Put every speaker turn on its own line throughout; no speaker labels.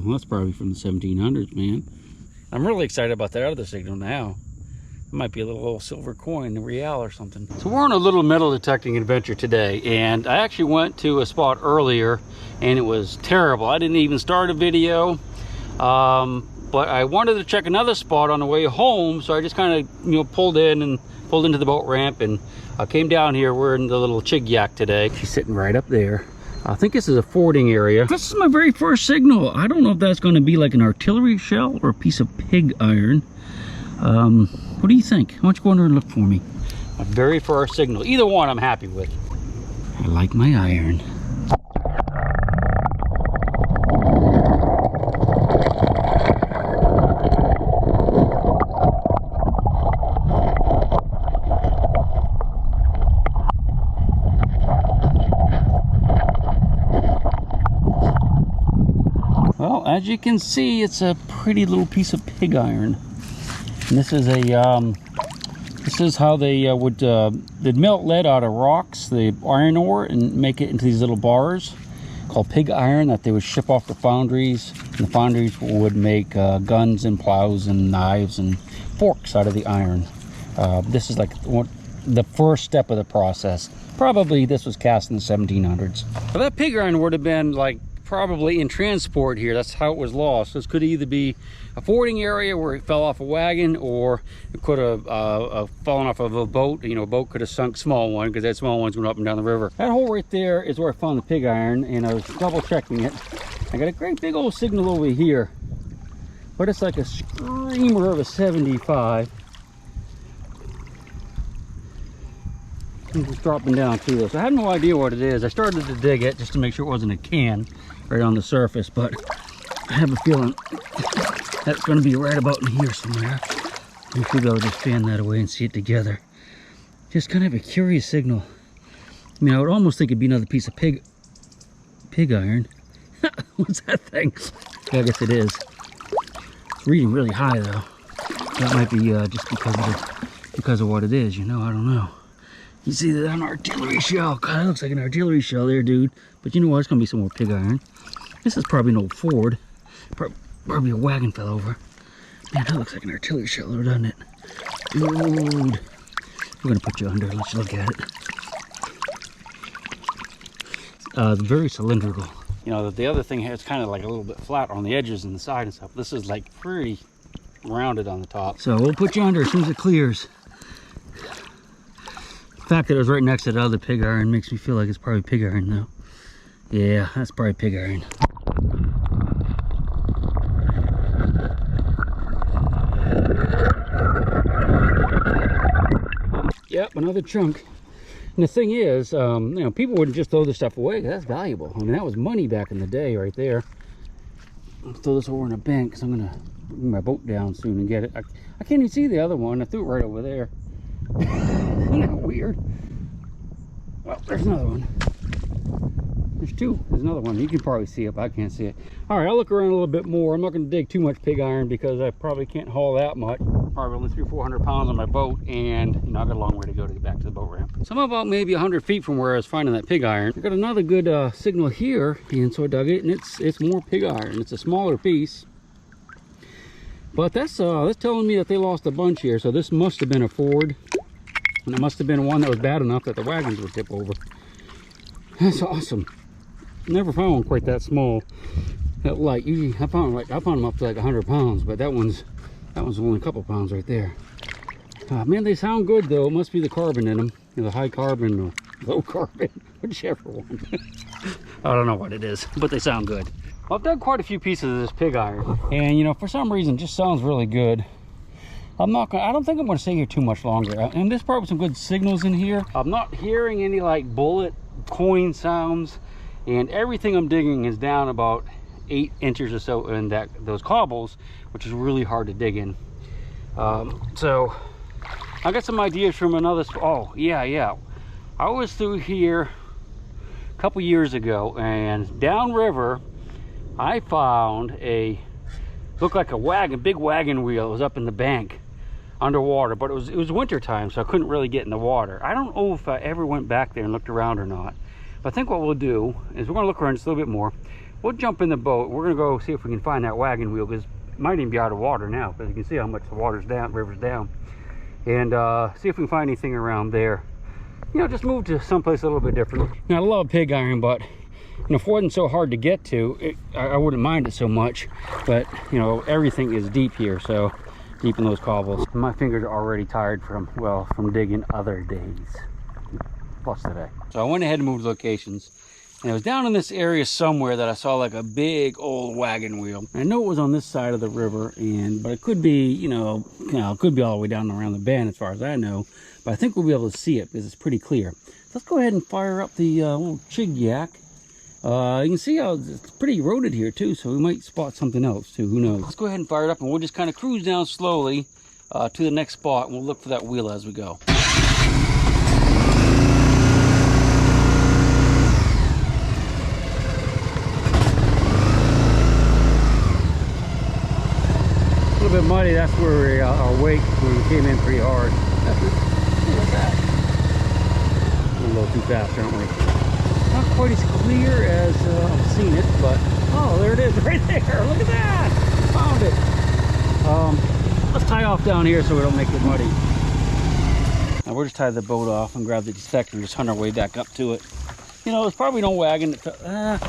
Well, that's probably from the 1700s, man. I'm really excited about that other signal now. It might be a little silver coin, a real or something. So we're on a little metal detecting adventure today, and I actually went to a spot earlier and it was terrible. I didn't even start a video, but I wanted to check another spot on the way home, so I just kind of pulled into the boat ramp and came down here. We're in the little ChiggYak today. She's sitting right up there. I think this is a fording area. This is my very first signal. I don't know if that's going to be like an artillery shell or a piece of pig iron. What do you think? Why don't you go under and look for me? My very first signal. Either one I'm happy with. I like my iron. Well, as you can see, it's a pretty little piece of pig iron. And this is how they they'd melt lead out of rocks, the iron ore, and make it into these little bars called pig iron that they would ship off to foundries. And the foundries would make guns and plows and knives and forks out of the iron. This is like the first step of the process. Probably this was cast in the 1700s. So that pig iron would have been like probably in transport here. That's how it was lost. This could either be a fording area where it fell off a wagon, or it could have fallen off of a boat. You know, a boat could have sunk, small one, because that small ones went up and down the river. That hole right there is where I found the pig iron, and I was double checking it. I got a great big old signal over here, but it's like a screamer of a 75. I'm just dropping down through this. I have no idea what it is. I started to dig it just to make sure it wasn't a can right on the surface, but I have a feeling that's going to be right about in here somewhere. Maybe I'll just fan that away and see it together. Just kind of a curious signal. I mean, I would almost think it'd be another piece of pig iron. What's that thing? Yeah, I guess it is. It's reading really high though. That might be just because of what it is. You know, I don't know. You see that an artillery shell? God, that looks like an artillery shell there, dude. But you know what? It's gonna be some more pig iron. This is probably an old Ford. Probably a wagon fell over. Man, that looks like an artillery shell, doesn't it? Dude. We're gonna put you under. Let's look at it. It's very cylindrical. You know, the other thing here is kind of like a little bit flat on the edges and the side and stuff. This is like pretty rounded on the top. So we'll put you under as soon as it clears. The fact that it was right next to the other pig iron makes me feel like it's probably pig iron though. Yeah, that's probably pig iron. Yep, another chunk. And the thing is, you know, people wouldn't just throw this stuff away. That's valuable. I mean, that was money back in the day right there. I'll throw this over in a bank because I'm going to bring my boat down soon and get it. I can't even see the other one. I threw it right over there. Isn't that weird? Well, there's another one. There's two. There's another one. You can probably see it, but I can't see it. All right, I'll look around a little bit more. I'm not going to dig too much pig iron because I probably can't haul that much. Probably only 300 or 400 pounds on my boat, and you know, I got a long way to go to get back to the boat ramp. So I'm about maybe 100 feet from where I was finding that pig iron. I got another good signal here, and so I dug it, and it's more pig iron. It's a smaller piece, but that's telling me that they lost a bunch here. So this must have been a Ford, and it must have been one that was bad enough that the wagons would tip over. That's awesome. Never found one quite that small, that light. Usually I found them up to like 100 pounds, but that one's only a couple pounds right there. Man, they sound good though. It must be the carbon in them, you know, the high carbon or low carbon, whichever one. I don't know what it is, but they sound good. Well, I've done quite a few pieces of this pig iron, and you know, for some reason, it just sounds really good. I don't think I'm gonna stay here too much longer. And there's probably some good signals in here. I'm not hearing any like bullet coin sounds, and everything I'm digging is down about 8 inches or so in those cobbles, which is really hard to dig in. So I got some ideas from another. Oh yeah, I was through here a couple years ago, and downriver I found looked like a wagon, big wagon wheel. It was up in the bank underwater, but it was winter time, so I couldn't really get in the water. I don't know if I ever went back there and looked around or not, but I think what we'll do is we're going to look around just a little bit more. we'll jump in the boat. We're gonna go see if we can find that wagon wheel, because it might even be out of water now, because you can see how much the water's down, river's down. And see if we can find anything around there. You know, just move to someplace a little bit different. Now, I love pig iron, but you know, if it wasn't so hard to get to, I wouldn't mind it so much. But you know, everything is deep here, so deep in those cobbles. My fingers are already tired from, well, from digging other days, plus today. So I went ahead and moved locations. And it was down in this area somewhere that I saw like a big old wagon wheel. I know it was on this side of the river, but it could be, you know, it could be all the way down around the bend as far as I know. But I think we'll be able to see it because it's pretty clear. So let's go ahead and fire up the little ChiggYak. You can see how it's pretty eroded here too, so we might spot something else too, who knows. Let's go ahead and fire it up, and we'll just kind of cruise down slowly to the next spot, and we'll look for that wheel as we go. A little bit muddy, that's where we, our wake, where we came in pretty hard. Look at that. A little too fast, aren't we? Not quite as clear as I've seen it, but oh, there it is right there. Look at that. Found it. Let's tie off down here so we don't make it muddy. Now we'll just tie the boat off and grab the detector and just hunt our way back up to it. You know, there's probably no wagon that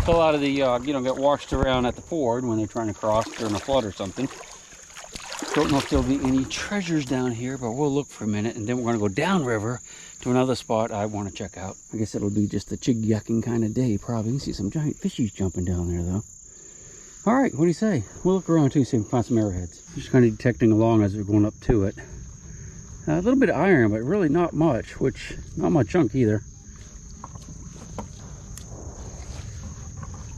a lot of the you know, get washed around at the ford when they're trying to cross during a flood or something. Don't know if there'll be any treasures down here, but we'll look for a minute, and then we're going to go downriver to another spot I want to check out. I guess it'll be just a ChiggYaking kind of day, probably. You can see some giant fishies jumping down there, though. All right, what do you say? We'll look around, too, see if we can find some arrowheads. Just kind of detecting along as we're going up to it. A little bit of iron, but really not much, which, not much junk either.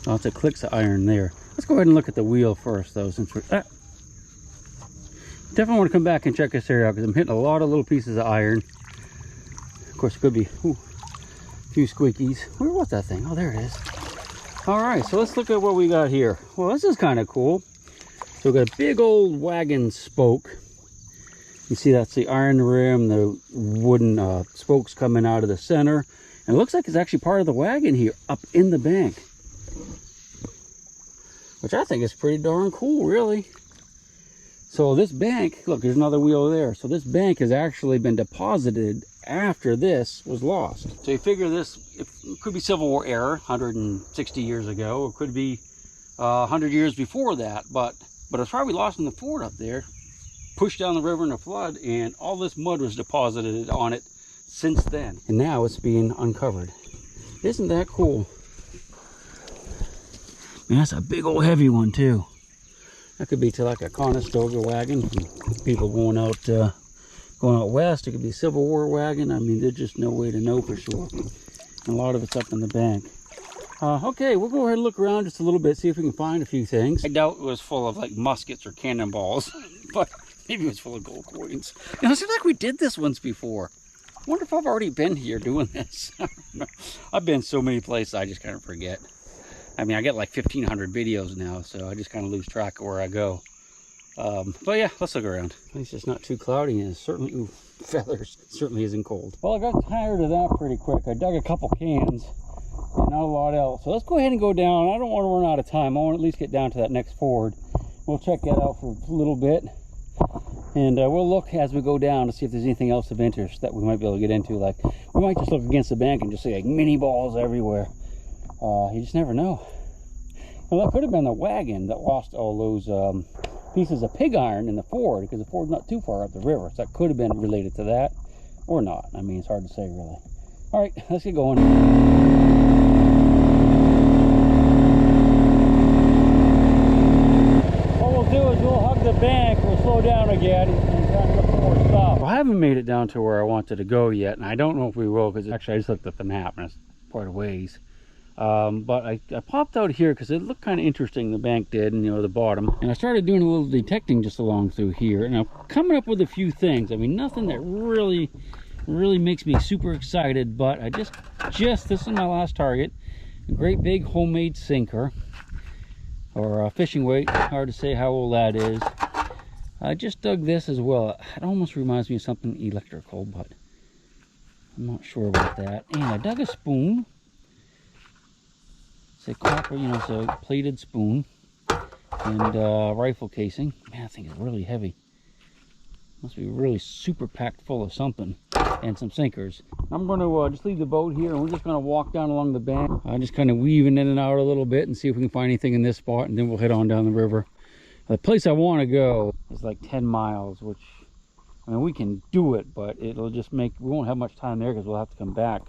Lots of clicks of iron there. Let's go ahead and look at the wheel first, though, since we're... Definitely want to come back and check this area out, because I'm hitting a lot of little pieces of iron. Of course, it could be a few squeakies. Where was that thing? Oh, there it is. All right, so let's look at what we got here. Well, this is kind of cool. So we've got a big old wagon spoke. You see that's the iron rim, the wooden spokes coming out of the center. And it looks like it's actually part of the wagon here, up in the bank. Which I think is pretty darn cool, really. So this bank, look, there's another wheel there. So this bank has actually been deposited after this was lost. So you figure this, it could be Civil War era, 160 years ago, or it could be 100 years before that. But it's probably lost in the ford up there, pushed down the river in a flood, and all this mud was deposited on it since then. And now it's being uncovered. Isn't that cool? Man, that's a big old heavy one too. That could be to like a Conestoga wagon. People going out west. It could be a Civil War wagon. I mean, there's just no way to know for sure. And a lot of it's up in the bank. Okay, we'll go ahead and look around just a little bit, see if we can find a few things. I doubt it was full of like muskets or cannonballs, but maybe it was full of gold coins. You know, it seems like we did this once before. I wonder if I've already been here doing this. I've been so many places, I just kind of forget. I mean, I get like 1,500 videos now, so I just kind of lose track of where I go. But yeah, let's look around. At least it's not too cloudy, and it's certainly, ooh, feathers, it certainly isn't cold. Well, I got tired of that pretty quick. I dug a couple cans, and not a lot else. So let's go ahead and go down. I don't want to run out of time. I want to at least get down to that next ford. We'll check that out for a little bit, and we'll look as we go down to see if there's anything else of interest that we might be able to get into. Like, we might just look against the bank and just see like mini balls everywhere. You just never know. Well, that could have been the wagon that lost all those pieces of pig iron in the ford, because the ford's not too far up the river. So that could have been related to that, or not. I mean, it's hard to say, really. All right, let's get going. What we'll do is we'll hug the bank, we'll slow down again, and try to look for more stuff. Well, I haven't made it down to where I wanted to go yet, and I don't know if we will, because actually I just looked at the map, and it's quite a ways. But I popped out here because it looked kind of interesting, the bank did, and you know, the bottom, and I started doing a little detecting just along through here, and I'm coming up with a few things. I mean, nothing that really makes me super excited, but I just this is my last target, a great big homemade sinker, or fishing weight, hard to say how old that is. I just dug this as well. It almost reminds me of something electrical, but I'm not sure about that. And I dug a spoon. It's a copper, you know, it's a plated spoon and rifle casing. Man, that thing is really heavy. Must be really super packed full of something. And some sinkers. I'm going to just leave the boat here, and we're just going to walk down along the bank. Just kind of weaving in and out a little bit and see if we can find anything in this spot, and then we'll head on down the river. The place I want to go is like 10 miles, which, I mean, we can do it, but it'll just make, we won't have much time there because we'll have to come back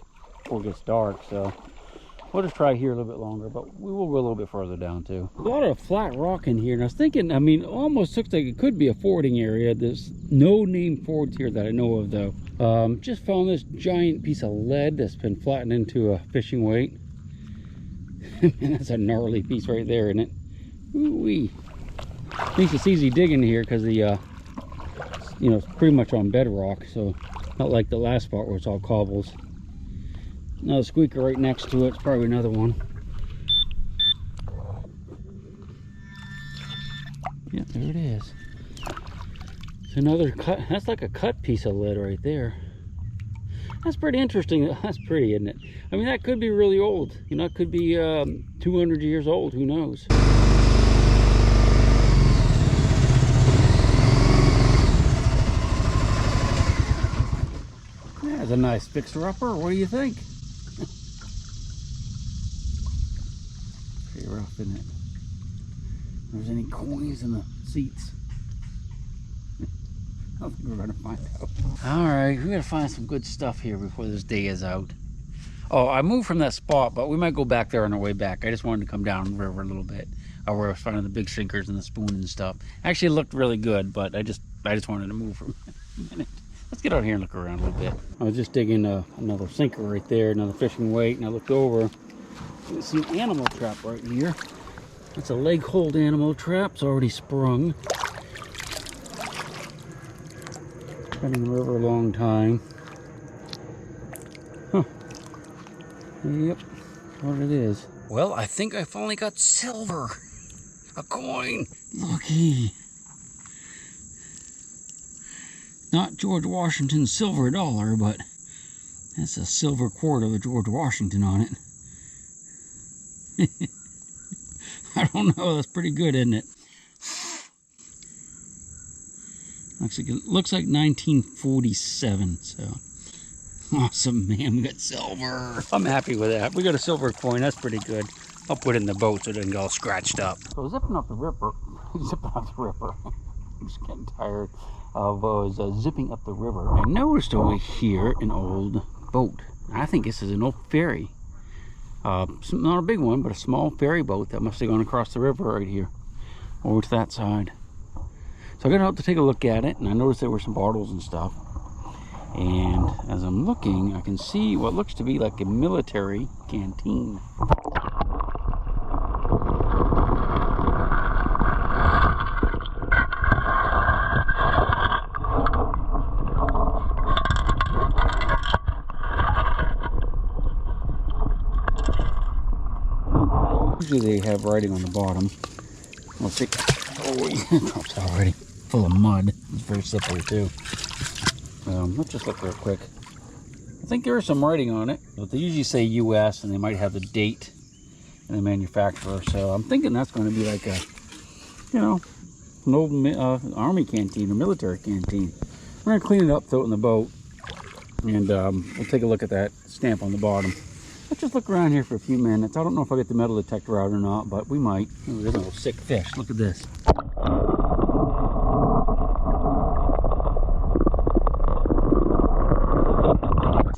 before it gets dark. So we'll just try here a little bit longer, but we will go a little bit further down too. A lot of flat rock in here, and I was thinking, I mean, almost looks like it could be a fording area. There's no named fords here that I know of though. Just found this giant piece of lead that's been flattened into a fishing weight. Man, that's a gnarly piece right there, isn't it? Ooh-wee. At least it's easy digging here because the, you know, it's pretty much on bedrock, so not like the last spot where it's all cobbles. Another squeaker right next to it. It's probably another one. Yeah, there it is. It's another cut. That's like a cut piece of lead right there. That's pretty interesting. That's pretty, isn't it? I mean, that could be really old. You know, it could be 200 years old. Who knows? That's a nice fixer-upper. What do you think? Pretty rough, isn't it? If there's any coins in the seats. I think we're gonna find out. All right, we gotta find some good stuff here before this day is out. Oh, I moved from that spot, but we might go back there on our way back. I just wanted to come down the river a little bit, where I was finding the big sinkers and the spoon and stuff. Actually, it looked really good, but I just wanted to move for a minute. Let's get out here and look around a little bit. I was just digging another sinker right there, another fishing weight, and I looked over. You see an animal trap right here. It's a leg hold animal trap. It's already sprung. Been in the river a long time. Huh. Yep, that's what it is. Well, I think I finally got silver. A coin. Looky. Not George Washington's silver dollar, but that's a silver quart of a George Washington on it. I don't know, that's pretty good, isn't it? Looks like 1947, so awesome, man. We got silver. I'm happy with that. We got a silver coin. That's pretty good. I'll put it in the boat so it doesn't get all scratched up. So zipping up the river. I'm just getting tired of zipping up the river. I noticed over here an old boat. I think this is an old ferry. Not a big one, but a small ferry boat that must have gone across the river right here over to that side. So I got out to take a look at it, and I noticed there were some bottles and stuff. And as I'm looking, I can see what looks to be like a military canteen. Usually they have writing on the bottom. Let's see. Oh, yeah, drops already. Full of mud. It's very slippery too. Let's just look real quick. I think there is some writing on it, but they usually say US, and they might have the date and the manufacturer. So I'm thinking that's going to be like a, you know, an old army canteen or military canteen. We're going to clean it up, throw it in the boat, and we'll take a look at that stamp on the bottom. Let's just look around here for a few minutes. I don't know if I get the metal detector out or not, but we might. Oh, there's a little sick fish. Look at this.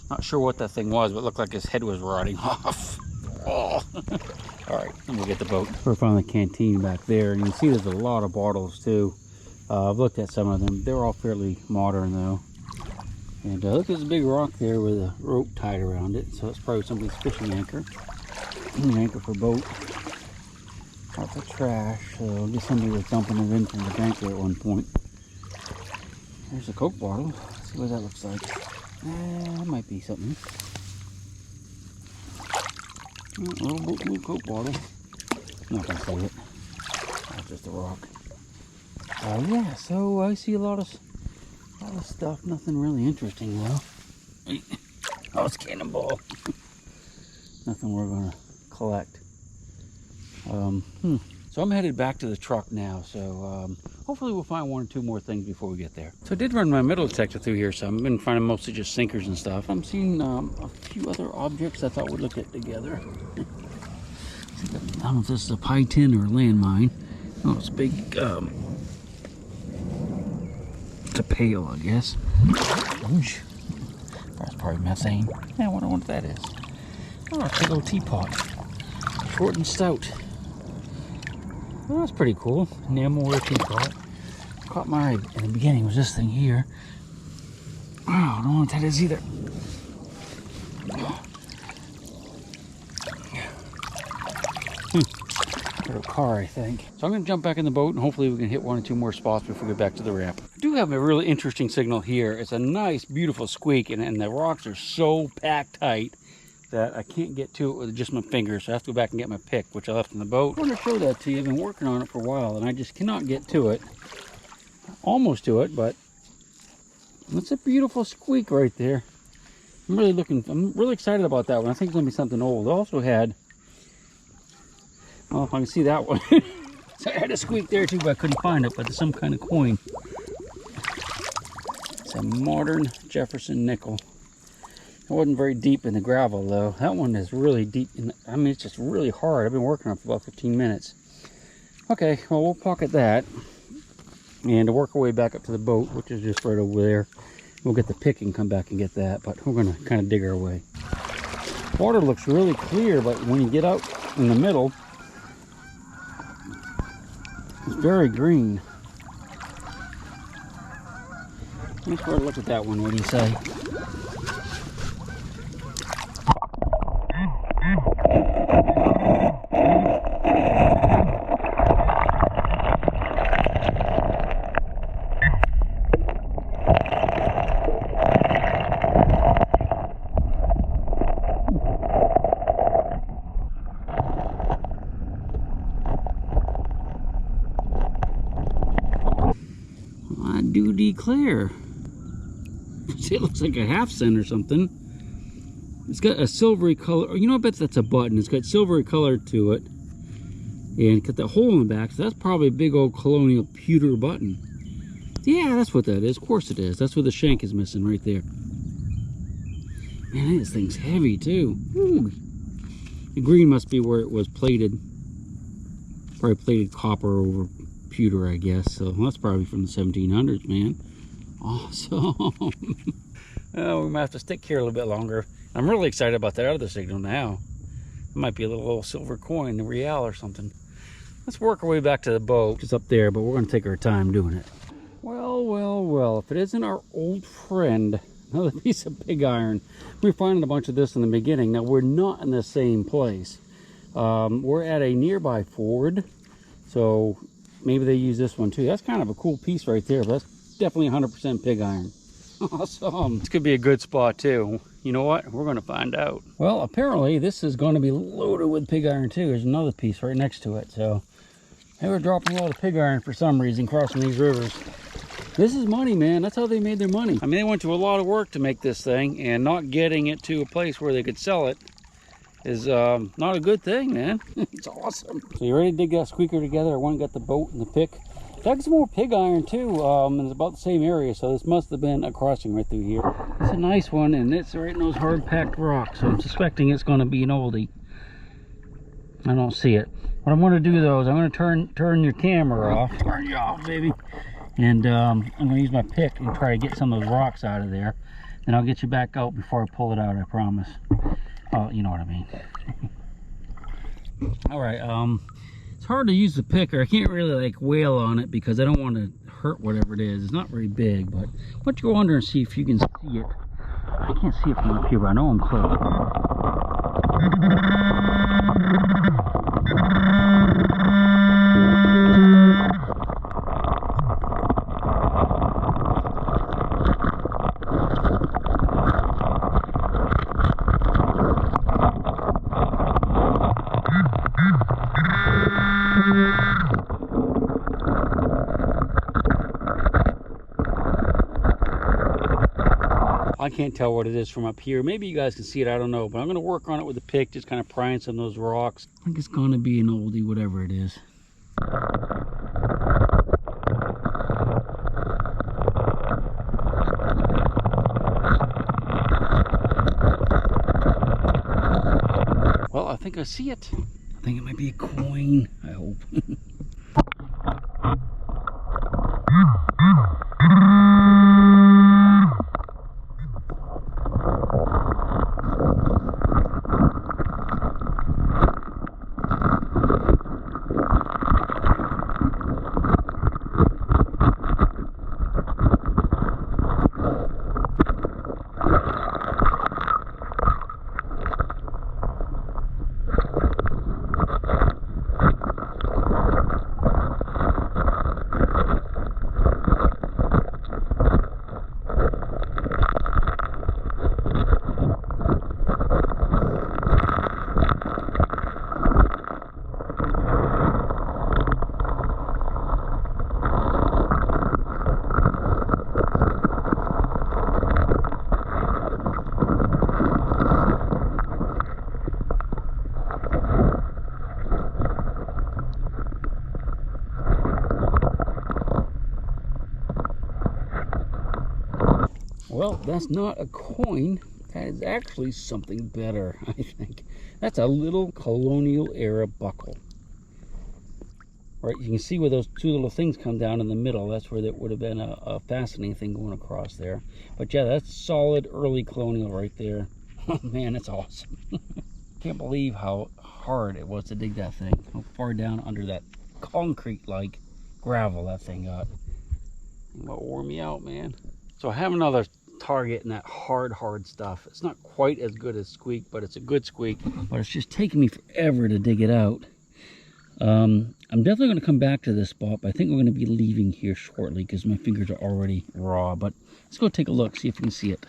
Not sure what that thing was, but it looked like his head was rotting off. Oh. All right, let me get the boat. We're finding the canteen back there, and you can see there's a lot of bottles too. I've looked at some of them. They're all fairly modern though. And look at this big rock there with a rope tied around it. So it's probably somebody's fishing anchor. An anchor for boat. Lots of trash. So I guess somebody was dumping it in from the bank there at one point. There's a Coke bottle. Let's see what that looks like. That might be something. A little Coke bottle. Not gonna save it. That's just a rock. Yeah, so I see a lot of stuff. Nothing really interesting though. Oh, it's cannonball. Nothing we're gonna collect. So I'm headed back to the truck now, so hopefully we'll find 1 or 2 more things before we get there. So I did run my metal detector through here, so I've been finding mostly just sinkers and stuff. I'm seeing a few other objects I thought we'd look at together. I don't know if this is a pie tin or a landmine. Oh, it's a big, it's a pail, I guess. Oosh. That's probably methane. Yeah, I wonder what that is. Oh, a big old teapot. Short and stout. Well, that's pretty cool. Enamelware teapot. Caught my eye in the beginning was this thing here. Oh, I don't know what that is either. A car, I think. So I'm going to jump back in the boat and hopefully we can hit 1 or 2 more spots before we get back to the ramp. I do have a really interesting signal here. It's a nice, beautiful squeak, and the rocks are so packed tight that I can't get to it with just my fingers. So I have to go back and get my pick, which I left in the boat. I want to show that to you. I've been working on it for a while and I just cannot get to it. Almost to it, but it's a beautiful squeak right there. I'm really excited about that one. I think it's going to be something old. I also had, well, if I can see that one. So I had a squeak there too, but I couldn't find it, but it's some kind of coin. It's a modern Jefferson nickel. It wasn't very deep in the gravel though. That one is really deep in the, I mean, it's just really hard. I've been working on it for about 15 minutes. Okay, well, we'll pocket that and to work our way back up to the boat, which is just right over there. We'll get the pick and come back and get that, but we're gonna kind of dig our way. Water looks really clear, but when you get out in the middle, it's very green. Let's try to look at that one. What do you say? I do declare. It looks like a half cent or something. It's got a silvery color. You know, I bet that's a button. It's got silvery color to it. And got that hole in the back. So that's probably a big old colonial pewter button. Yeah, that's what that is. Of course it is. That's where the shank is missing right there. Man, this thing's heavy too. Ooh. The green must be where it was plated. Probably plated copper over pewter, I guess. So that's probably from the 1700s, man. Awesome. Oh, we might have to stick here a little bit longer. I'm really excited about that other signal now. It might be a little silver coin, a real or something. Let's work our way back to the boat. It's up there, but we're going to take our time doing it. Well, well, well. If it isn't our old friend, another piece of pig iron. We were finding a bunch of this in the beginning. Now, we're not in the same place. We're at a nearby ford, so maybe they use this one too. That's kind of a cool piece right there, but that's definitely 100% pig iron. Awesome. This could be a good spot too. You know what? We're going to find out. Well, apparently this is going to be loaded with pig iron too. There's another piece right next to it. So they were dropping a lot of pig iron for some reason crossing these rivers. This is money, man. That's how they made their money. I mean, they went to a lot of work to make this thing, and not getting it to a place where they could sell it is not a good thing, man. It's awesome. So you ready to dig that squeaker together? I went and got the boat and the pick. Dug some more pig iron too, and it's about the same area, so this must have been a crossing right through here. It's a nice one, and it's right in those hard packed rocks, so I'm suspecting it's going to be an oldie. I don't see it. What I'm going to do though is I'm going to turn your camera off. Turn you off, baby. And I'm going to use my pick and try to get some of those rocks out of there. Then I'll get you back out before I pull it out, I promise. Oh, you know what I mean. All right, it's hard to use the picker. I can't really like wail on it because I don't want to hurt whatever it is. It's not very big, but why don't you go under and see if you can see it. I can't see it from up here, but I know I'm close. I can't tell what it is from up here. Maybe you guys can see it, I don't know. But I'm going to work on it with a pick, just kind of prying some of those rocks. I think it's going to be an oldie, whatever it is. Well, I think I see it. I think it might be a coin, I hope. Well, that's not a coin. That is actually something better, I think. That's a little colonial era buckle. Right, you can see where those two little things come down in the middle. That's where that would have been a fascinating thing going across there. But yeah, that's solid early colonial right there. Oh man, that's awesome. Can't believe how hard it was to dig that thing. How far down under that concrete-like gravel that thing got. It wore me out, man. So I have another target in that hard stuff. It's not quite as good as squeak, but it's a good squeak. But it's just taking me forever to dig it out. I'm definitely going to come back to this spot, but I think we're going to be leaving here shortly because my fingers are already raw. But let's go take a look, see if we can see it.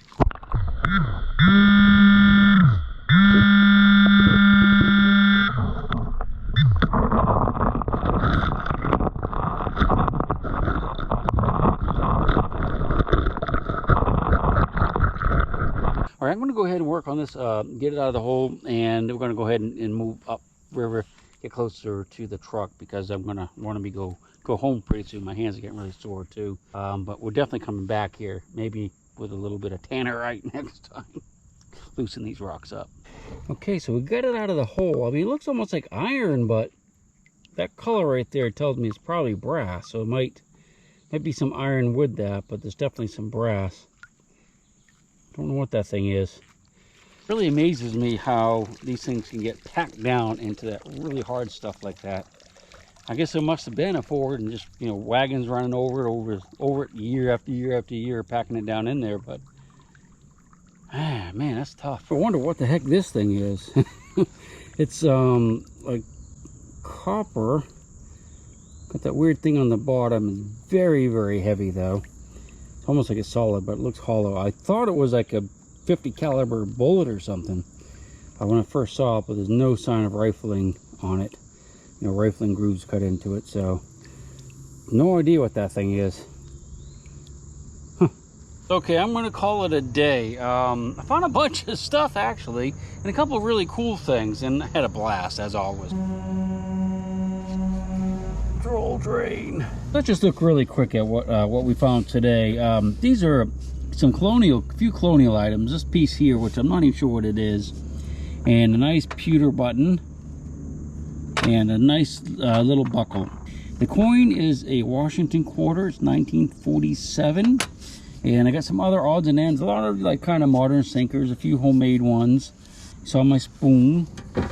All right, I'm going to go ahead and work on this, get it out of the hole, and we're going to go ahead and move up river, get closer to the truck because I'm going to want to go home pretty soon. My hands are getting really sore too. But we're definitely coming back here, maybe with a little bit of tannerite next time. Loosen these rocks up. Okay, so we got it out of the hole. I mean, it looks almost like iron, but that color right there tells me it's probably brass. So it might be some iron with that, but there's definitely some brass. Don't know what that thing is. It really amazes me how these things can get packed down into that really hard stuff like that. I guess there must have been a Ford and just, you know, wagons running over it year after year after year, packing it down in there. But man, that's tough. I wonder what the heck this thing is. It's like copper. Got that weird thing on the bottom. It's very heavy though. Almost like it's solid, but it looks hollow. I thought it was like a 50 caliber bullet or something when I first saw it, but there's no sign of rifling on it. You know, rifling grooves cut into it, so no idea what that thing is. Huh. Okay, I'm gonna call it a day. I found a bunch of stuff actually, and a couple of really cool things, and I had a blast as always. Troll drain. Let's just look really quick at what we found today. These are some few colonial items. This piece here, which I'm not even sure what it is, and a nice pewter button, and a nice little buckle. The coin is a Washington quarter. It's 1947, and I got some other odds and ends. A lot of like kind of modern sinkers, a few homemade ones. Saw my spoon.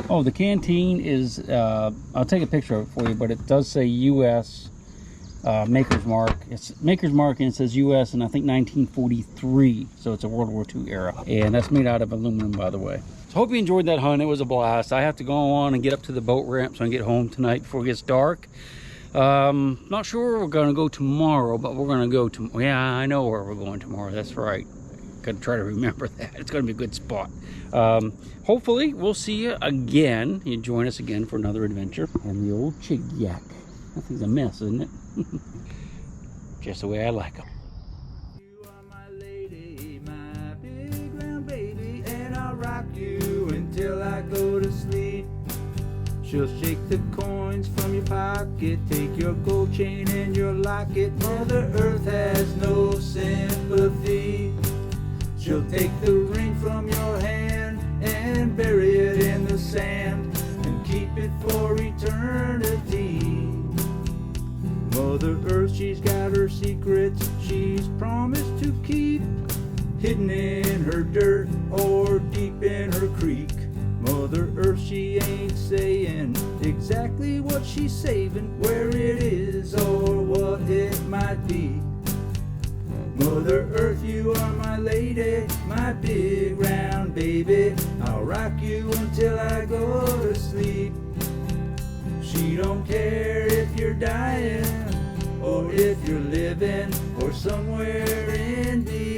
Oh, the canteen is, I'll take a picture of it for you, but it does say U.S. Maker's Mark. It's Maker's Mark, and it says U.S. and I think 1943, so it's a World War II era. And that's made out of aluminum, by the way. So hope you enjoyed that hunt. It was a blast. I have to go on and get up to the boat ramp so I can get home tonight before it gets dark. Not sure where we're going to go tomorrow, but we're going to go to, yeah, I know where we're going tomorrow. That's right. Gotta try to remember that. It's going to be a good spot. Hopefully we'll see you again. You join us again for another adventure. And the old ChiggYak. That thing's a mess, isn't it? Just the way I like them. You are my lady, my
until I go to sleep. She'll shake the coins from your pocket, take your gold chain and your locket. Mother Earth has no sympathy. She'll take the ring from your hand and bury it in the sand and keep it for eternity. Mother Earth, she's got her secrets she's promised to keep, hidden in her dirt or deep in her creek. Mother Earth, she ain't saying exactly what she's saving, where it is or what it might be. Mother Earth, you are my lady, my big round baby. I'll rock you until I go to sleep. She don't care if you're dying or if you're living or somewhere in between.